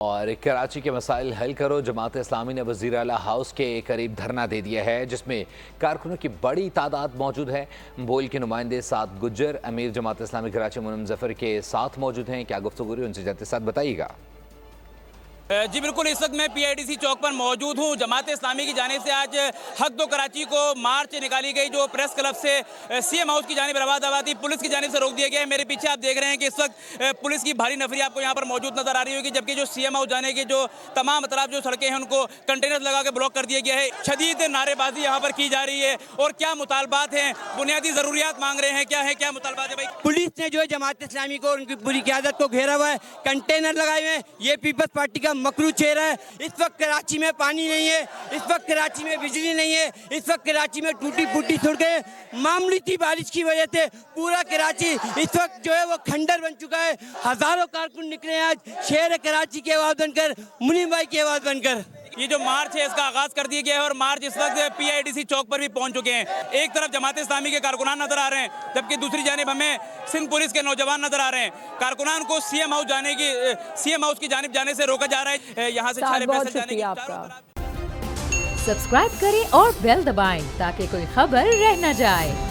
और कराची के मसाइल हल करो जमात इस्लामी ने वज़ीर आला हाउस के करीब धरना दे दिया है, जिसमें कारकुनों की बड़ी तादाद मौजूद है। बोल के नुमाइंदे साद गुज्जर अमीर जमात इस्लामी कराची मुनम जफर के साथ मौजूद हैं। क्या गुफ्तगू हुई उनसे जाते साथ बताइएगा। जी बिल्कुल, इस वक्त मैं पीआईडीसी चौक पर मौजूद हूँ। जमात इस्लामी की जानिब से आज हक दो कराची को मार्च निकाली गई, जो प्रेस क्लब से सीएम हाउस की जानिब रवादावा थी, पुलिस की जानिब से रोक दिया गया है। मेरे पीछे आप देख रहे हैं कि इस वक्त पुलिस की भारी नफरी आपको यहाँ पर मौजूद नजर आ रही होगी, जबकि जो सीएम हाउस जाने की जो तमाम अतराफ जो सड़कें हैं उनको कंटेनर लगा के ब्लॉक कर दिया गया है। शदीद नारेबाजी यहाँ पर की जा रही है। और क्या मुतालबात हैं, बुनियादी जरूरियात मांग रहे हैं, क्या है, क्या मुतालबात है भाई? पुलिस ने जो है जमात इस्लामी को, उनकी पूरी क़यादत को घेरा हुआ है, कंटेनर लगाए हुए हैं। ये पीपल्स पार्टी का मकरू चेहरा है। इस वक्त कराची में पानी नहीं है, इस वक्त कराची में बिजली नहीं है, इस वक्त कराची में टूटी फूटी सड़कें, मामूली सी बारिश की वजह से पूरा कराची इस वक्त जो है वो खंडर बन चुका है। हजारों कारकुन निकले हैं आज शहर कराची की आवाज बनकर, मुनीम भाई की आवाज बनकर। ये जो मार्च है इसका आगाज कर दिया गया है और मार्च इस वक्त पीआईडीसी चौक पर भी पहुंच चुके हैं। एक तरफ जमात इस्लामी के कारकुनान नजर आ रहे हैं, जबकि दूसरी जानिब हमें सिंध पुलिस के नौजवान नजर आ रहे हैं। कारकुनान को सीएम हाउस की जानिब जाने से रोका जा रहा है। यहाँ से बहुत शुक्रिया आपका। सब्सक्राइब करें और बेल दबाएं ताकि कोई खबर रह न जाए।